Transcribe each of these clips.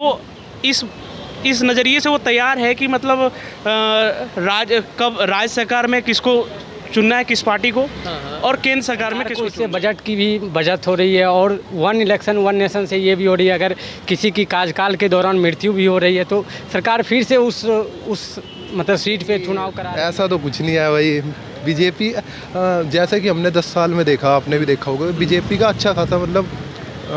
वो इस नज़रिए से वो तैयार है कि मतलब राज्य सरकार में किसको चुनना है, किस पार्टी को, और केंद्र सरकार में किसको। इससे बजट की भी बचत हो रही है और वन इलेक्शन वन नेशन से ये भी हो रही है, अगर किसी की कार्यकाल के दौरान मृत्यु भी हो रही है तो सरकार फिर से उस मतलब सीट पे चुनाव करा। ऐसा तो कुछ नहीं है भाई। बीजेपी जैसे कि हमने 10 साल में देखा, आपने भी देखा होगा, बीजेपी का अच्छा खासा मतलब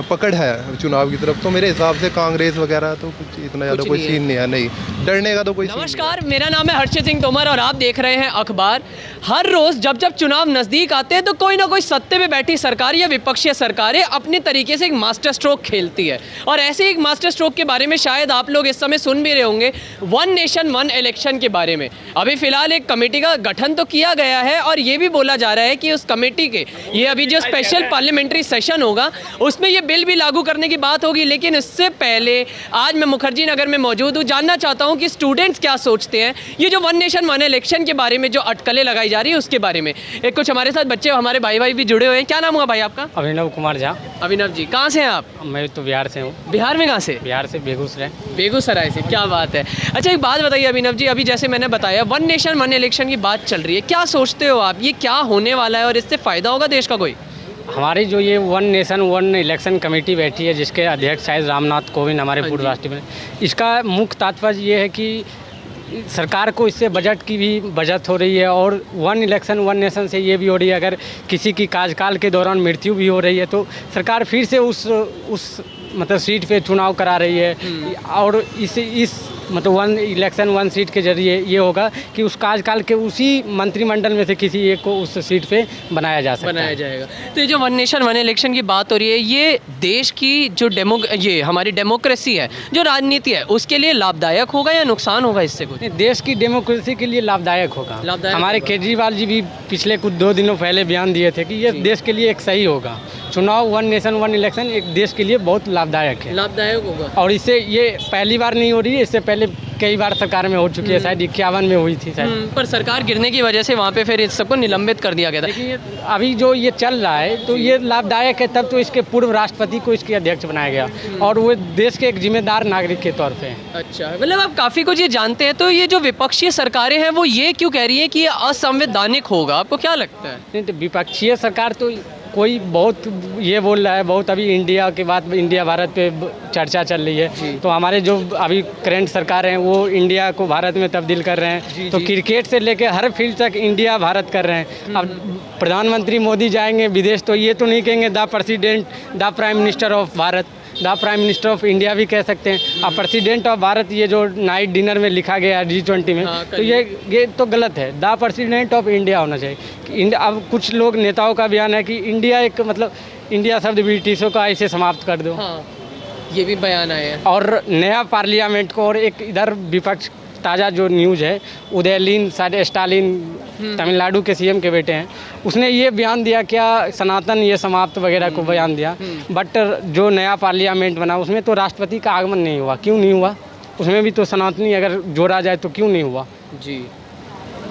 पकड़ है चुनाव की तरफ। तो मेरे हिसाब से कांग्रेस वगैरह तो कुछ इतना ज़्यादा कोई सीन नहीं है, नहीं डरने का तो कोई। नमस्कार, मेरा नाम है हर्षित सिंह तोमर और आप देख रहे हैं अखबार। हर रोज़ जब चुनाव नज़दीक आते हैं तो कोई ना कोई सत्ते में बैठी सरकार या विपक्षी सरकारें अपने तरीके से एक मास्टर स्ट्रोक खेलती है, और ऐसे एक मास्टर स्ट्रोक के बारे में शायद आप लोग इस समय सुन भी रहे होंगे, वन नेशन वन इलेक्शन के बारे में। अभी फिलहाल एक कमेटी का गठन तो किया गया है और ये भी बोला जा रहा है कि उस कमेटी के ये अभी जो स्पेशल पार्लियामेंट्री सेशन होगा उसमें ये बिल भी लागू करने की बात होगी। लेकिन इससे पहले आज मैं मुखर्जी नगर में मौजूद हूँ, जानना चाहता हूँ कि स्टूडेंट्स क्या सोचते हैं ये जो वन नेशन वन इलेक्शन के बारे में जो अटकलें लगाई जा रही है उसके बारे में। एक कुछ हमारे साथ बच्चे, हमारे भाई भी जुड़े हुए हैं। क्या नाम हुआ भाई आपका? अभिनव कुमार झा। अभिनव जी, कहाँ से हैं आप? मैं तो बिहार से हूँ। बिहार में कहाँ से? बिहार से बेगूसराय। बेगूसराय से, क्या बात है। अच्छा एक बात बताइए अभिनव जी, अभी जैसे मैंने बताया वन नेशन वन इलेक्शन की बात चल रही है, क्या सोचते हो आप, ये क्या होने वाला है और इससे फ़ायदा होगा देश का कोई? हमारी जो ये one nation one election committee बैठी है जिसके अध्यक्ष शायद रामनाथ कोविंद हमारे पूर्व राष्ट्रपति, इसका मुख्य तात्पर्य ये है कि सरकार को इससे बजट की भी बचत हो रही है और वन इलेक्शन वन नेशन से ये भी हो रही है, अगर किसी की कार्यकाल के दौरान मृत्यु भी हो रही है तो सरकार फिर से उस मतलब सीट पे चुनाव करा रही है। और इस मतलब वन इलेक्शन वन सीट के जरिए ये होगा कि उस कार्यकाल के उसी मंत्रिमंडल में से किसी एक को उस सीट पे बनाया जाएगा। तो ये जो वन नेशन वन इलेक्शन की बात हो रही है, ये देश की जो ये हमारी डेमोक्रेसी है, जो राजनीति है, उसके लिए लाभदायक होगा या नुकसान होगा इससे कुछ? देश की डेमोक्रेसी के लिए लाभदायक होगा। हमारे केजरीवाल जी भी पिछले कुछ 2 दिनों पहले बयान दिए थे कि ये देश के लिए एक सही होगा। चुनाव वन नेशन वन इलेक्शन एक देश के लिए बहुत लाभदायक है, लाभदायक होगा। और इससे ये पहली बार नहीं हो रही है, इससे पहले कई बार सरकार में हो चुकी है, शायद 51 में हुई थी शायद। पर सरकार गिरने की वजह से वहाँ पे फिर इस सबको निलंबित कर दिया गया था। लेकिन अभी जो ये चल रहा है तो ये लाभदायक है, तब तो इसके पूर्व राष्ट्रपति को इसके अध्यक्ष बनाया गया और वो देश के एक जिम्मेदार नागरिक के तौर पे। अच्छा, मतलब आप काफ़ी कुछ ये जानते हैं। तो ये जो विपक्षी सरकारें हैं वो ये क्यों कह रही है कि ये असंवैधानिक होगा, आपको क्या लगता है? नहीं तो विपक्षीय सरकार तो कोई बहुत ये बोल रहा है, बहुत अभी इंडिया के बाद इंडिया भारत पे चर्चा चल रही है, तो हमारे जो अभी करंट सरकार हैं वो इंडिया को भारत में तब्दील कर रहे हैं। तो क्रिकेट से लेके हर फील्ड तक इंडिया भारत कर रहे हैं। अब प्रधानमंत्री मोदी जाएंगे विदेश तो ये तो नहीं कहेंगे the president the prime minister of Bharat, the prime minister of India भी कह सकते हैं। अब प्रेसिडेंट ऑफ भारत ये जो नाइट डिनर में लिखा गया है G20 में, तो ये तो गलत है। द प्रेसिडेंट ऑफ इंडिया होना चाहिए। अब कुछ लोग नेताओं का बयान है कि इंडिया एक मतलब इंडिया शब्द ब्रिटिशों का ऐसे समाप्त कर दो। ये भी बयान आया है। और नया पार्लियामेंट को, और एक इधर विपक्ष ताज़ा जो न्यूज़ है, उदयलीन स्टालिन तमिलनाडु के CM के बेटे हैं, उसने ये बयान दिया क्या सनातन ये समाप्त वगैरह को बयान दिया। बट जो नया पार्लियामेंट बना उसमें तो राष्ट्रपति का आगमन नहीं हुआ। क्यों नहीं हुआ? उसमें भी तो सनातनी अगर जोड़ा जाए तो क्यों नहीं हुआ जी।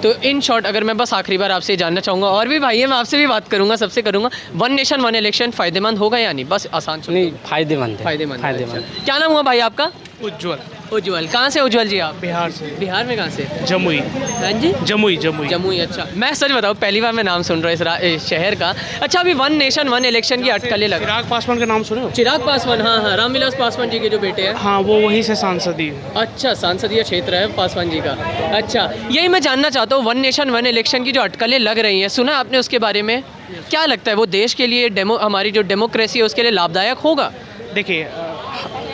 तो इन शॉर्ट अगर मैं बस आखिरी बार आपसे जानना चाहूँगा, और भी भाई है मैं आपसे भी बात करूँगा, सबसे करूँगा, वन नेशन वन इलेक्शन फ़ायदेमंद होगा या नहीं? बस आसान नहीं, फायदेमंद है। फायदेमंद। क्या नाम हुआ भाई आपका? उज्ज्वल। कहाँ से उज्ज्वल जी आप? बिहार से। बिहार में कहाँ से? जमुई। हाँ जी, जमुई। अच्छा, मैं सच बताऊँ पहली बार मैं नाम सुन रहा हूँ इस शहर का। अच्छा, अभी वन नेशन वन इलेक्शन की अटकलें लगा। चिराग पासवान का नाम सुने हो? चिराग पासवान, हाँ, रामविलास पासवान जी के जो बेटे हैं। हाँ, वो वहीं से सांसद ही। अच्छा, सांसदीय क्षेत्र है पासवान जी का। अच्छा, यही मैं जानना चाहता हूँ, वन नेशन वन इलेक्शन की जो अटकलें लग रही हैं, सुना आपने उसके बारे में? क्या लगता है वो देश के लिए हमारी जो डेमोक्रेसी है उसके लिए लाभदायक होगा? देखिए,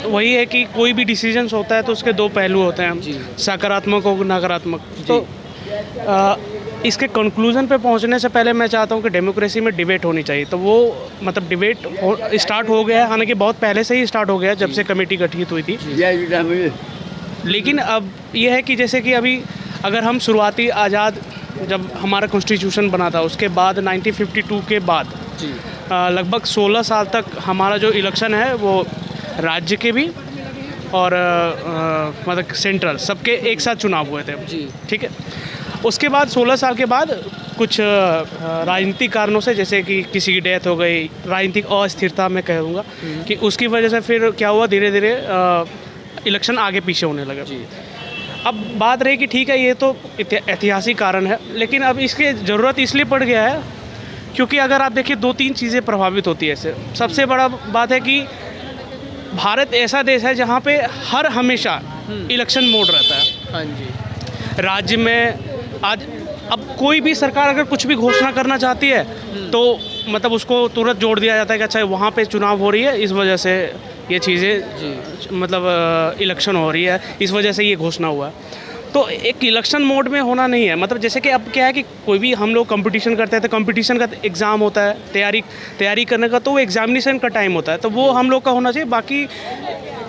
वही है कि कोई भी डिसीजंस होता है तो उसके 2 पहलू होते हैं, सकारात्मक और नकारात्मक। तो इसके कंक्लूजन पे पहुंचने से पहले मैं चाहता हूं कि डेमोक्रेसी में डिबेट होनी चाहिए। तो वो मतलब डिबेट स्टार्ट हो गया है, हालांकि बहुत पहले से ही स्टार्ट हो गया जब से कमेटी गठित हुई थी। लेकिन अब ये है कि जैसे कि अभी अगर हम शुरुआती आज़ाद जब हमारा कॉन्स्टिट्यूशन बना था उसके बाद 1952 के बाद लगभग 16 साल तक हमारा जो इलेक्शन है वो राज्य के भी और मतलब सेंट्रल सबके एक साथ चुनाव हुए थे। ठीक है, उसके बाद 16 साल के बाद कुछ राजनीतिक कारणों से, जैसे कि किसी की डेथ हो गई, राजनीतिक अस्थिरता मैं कहूँगा कि उसकी वजह से फिर क्या हुआ, धीरे धीरे इलेक्शन आगे पीछे होने लगे। अब बात रही कि ठीक है ये तो ऐतिहासिक कारण है, लेकिन अब इसकी ज़रूरत इसलिए पड़ गया है क्योंकि अगर आप देखिए 2-3 चीज़ें प्रभावित होती है इससे। सबसे बड़ा बात है कि भारत ऐसा देश है जहाँ पे हर हमेशा इलेक्शन मोड रहता है। हाँ जी। राज्य में आज अब कोई भी सरकार अगर कुछ भी घोषणा करना चाहती है तो मतलब उसको तुरंत जोड़ दिया जाता है कि अच्छा वहाँ पे चुनाव हो रही है, इस वजह से ये चीज़ें मतलब इलेक्शन हो रही है, इस वजह से ये घोषणा हुआ। तो एक इलेक्शन मोड में होना नहीं है। मतलब जैसे कि अब क्या है कि कोई भी हम लोग कंपटीशन करते हैं तो कंपटीशन का एग्ज़ाम होता है, तैयारी करने का, तो वो एग्जामिनेशन का टाइम होता है, तो वो हम लोग का होना चाहिए।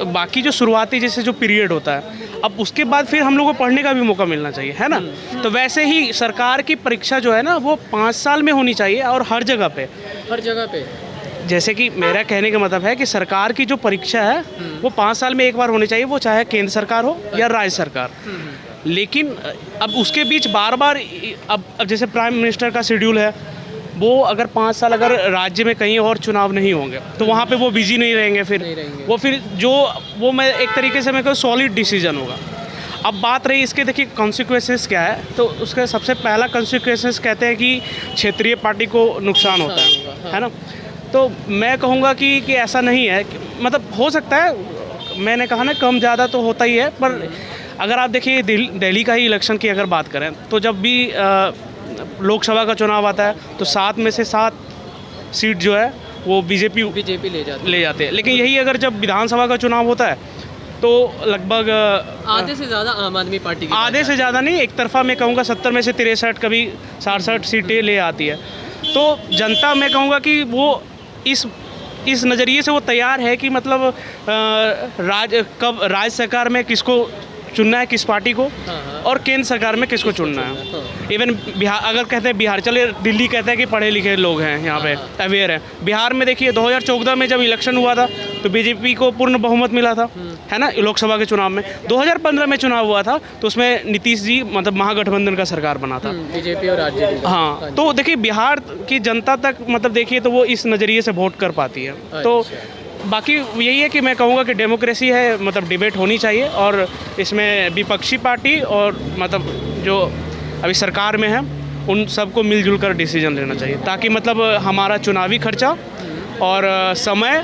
बाकी जो शुरुआती जैसे जो पीरियड होता है, अब उसके बाद फिर हम लोग को पढ़ने का भी मौका मिलना चाहिए, है ना। तो वैसे ही सरकार की परीक्षा जो है ना वो 5 साल में होनी चाहिए और हर जगह पे। जैसे कि मेरा कहने का मतलब है कि सरकार की जो परीक्षा है वो 5 साल में एक बार होनी चाहिए, वो चाहे केंद्र सरकार हो या राज्य सरकार। लेकिन अब उसके बीच बार बार अब जैसे प्राइम मिनिस्टर का शेड्यूल है, वो अगर 5 साल अगर राज्य में कहीं और चुनाव नहीं होंगे तो वहाँ पे वो बिजी नहीं रहेंगे। फिर वो मैं एक तरीके से मैं कहूँ सॉलिड डिसीजन होगा। अब बात रही इसके, देखिए कॉन्सिक्वेंसेस क्या है, तो उसका सबसे पहला कॉन्सिक्वेंसेस कहते हैं कि क्षेत्रीय पार्टी को नुकसान होता है ना। तो मैं कहूँगा कि ऐसा नहीं है, मतलब हो सकता है, मैंने कहा ना कम ज़्यादा तो होता ही है, पर अगर आप देखिए दिल्ली का ही इलेक्शन की अगर बात करें तो जब भी लोकसभा का चुनाव आता है तो 7 में से 7 सीट जो है वो बीजेपी ले जाते हैं। लेकिन यही अगर जब विधानसभा का चुनाव होता है तो लगभग आधे से ज़्यादा आम आदमी पार्टी की, आधे से ज़्यादा नहीं, एक तरफा मैं कहूँगा 70 में से 63 कभी 67 सीटें ले आती है। तो जनता मैं कहूँगा कि वो इस नज़रिए से वो तैयार है कि मतलब राज्य सरकार में किसको चुनना है, किस पार्टी को, और केंद्र सरकार में किसको चुनना है। इवन बिहार अगर कहते हैं, बिहार चले, दिल्ली कहते हैं कि पढ़े लिखे लोग हैं यहाँ पे, अवेयर हैं। बिहार में देखिए 2014 में जब इलेक्शन हुआ था तो बीजेपी को पूर्ण बहुमत मिला था, है ना, लोकसभा के चुनाव में। 2015 में चुनाव हुआ था तो उसमें नीतीश जी मतलब महागठबंधन का सरकार बना था, बीजेपी और आरजेडी। हाँ, तो देखिए बिहार की जनता तक मतलब देखिए तो वो इस नज़रिए से वोट कर पाती है। तो बाकी यही है कि मैं कहूँगा कि डेमोक्रेसी है, मतलब डिबेट होनी चाहिए, और इसमें विपक्षी पार्टी और मतलब जो अभी सरकार में है उन सबको मिलजुल कर डिसीजन लेना चाहिए, ताकि मतलब हमारा चुनावी खर्चा और समय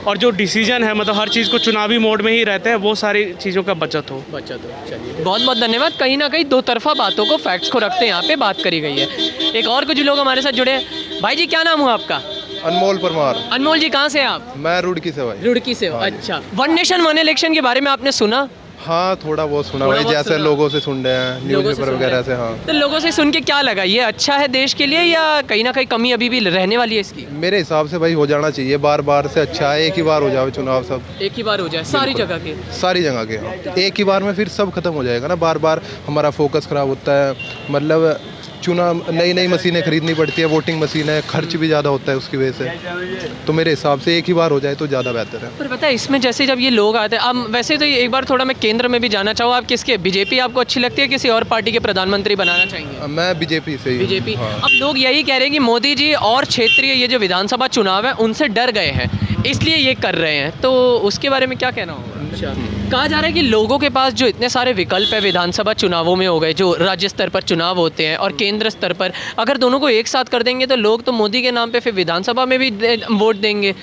और जो डिसीजन है, मतलब हर चीज़ को चुनावी मोड में ही रहते हैं, वो सारी चीज़ों का बचत हो। चलिए, बहुत बहुत धन्यवाद। कहीं ना कहीं दो तरफा बातों को, फैक्ट्स को रखते यहाँ पे बात करी गई है। एक और कुछ लोग हमारे साथ जुड़े हैं। भाई जी, क्या नाम हुआ आपका? अनमोल परमार। अनमोल जी, कहाँ से हैं आप? मैं रुड़की से भाई। रुड़की से हो? अच्छा। वन नेशन वन इलेक्शन के बारे में आपने सुना? हाँ, थोड़ा बहुत सुना भाई, जैसे लोगों से सुन रहे हैं न्यूज़पेपर वगैरह से। हाँ, तो लोगों से सुन के क्या लगा, ये अच्छा है देश के लिए या कहीं ना कहीं कमी अभी भी रहने वाली है इसकी? मेरे हिसाब से भाई हो जाना चाहिए, बार बार से अच्छा है, एक ही बार हो जाए चुनाव, सब एक ही बार हो जाए सारी जगह के, सारी जगह के। हाँ, एक ही बार में फिर सब खत्म हो जाएगा ना, बार बार हमारा फोकस खराब होता है। मतलब चुनाव नई मशीनें खरीदनी पड़ती है, वोटिंग मशीन है, खर्च भी ज़्यादा होता है उसकी वजह से। तो मेरे हिसाब से एक ही बार हो जाए तो ज़्यादा बेहतर है। पर पता है इसमें जैसे जब ये लोग आते हैं, अब वैसे तो एक बार थोड़ा मैं केंद्र में भी जाना चाहूँ, आप किसके, बीजेपी आपको अच्छी लगती है, किसी और पार्टी के प्रधानमंत्री बनाना चाहेंगे? मैं बीजेपी से ही। बीजेपी। हाँ। अब लोग यही कह रहे हैं कि मोदी जी और क्षेत्रीय ये जो विधानसभा चुनाव है उनसे डर गए हैं, इसलिए ये कर रहे हैं, तो उसके बारे में क्या कहना होगा? अच्छा, कहा जा रहा है कि लोगों के पास जो इतने सारे विकल्प है विधानसभा चुनावों में हो गए, जो राज्य स्तर पर चुनाव होते हैं और केंद्र स्तर पर, अगर दोनों को एक साथ कर देंगे तो लोग तो मोदी के नाम पे फिर विधानसभा में भी वोट देंगे,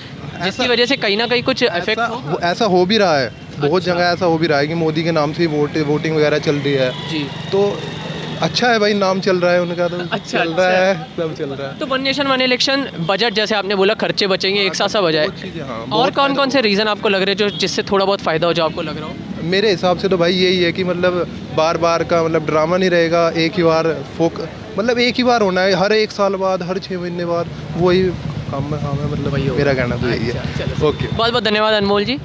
जिसकी वजह से कहीं ना कहीं कुछ इफेक्ट हो। ऐसा हो भी रहा है, बहुत जगह ऐसा हो भी रहा है कि मोदी के नाम से ही वोटिंग वगैरह चल रही है जी। तो अच्छा है भाई, नाम चल रहा है उनका, तो अच्छा, चल रहा है, सब चल रहा है। तो one nation one election, budget जैसे आपने बोला, खर्चे बचेंगे, एक साथ सब हो जाए। हाँ, और कौन कौन से रीज़न आपको लग रहे हैं जो जिससे थोड़ा बहुत फ़ायदा हो, जो आपको लग रहा हो? मेरे हिसाब से तो भाई यही है कि मतलब बार बार का मतलब ड्रामा नहीं रहेगा, एक ही बार मतलब एक ही बार होना है, हर 1 साल बाद, हर 6 महीने बाद, वही काम है, मतलब मेरा कहना तो यही है। ओके, बहुत बहुत धन्यवाद अनमोल जी।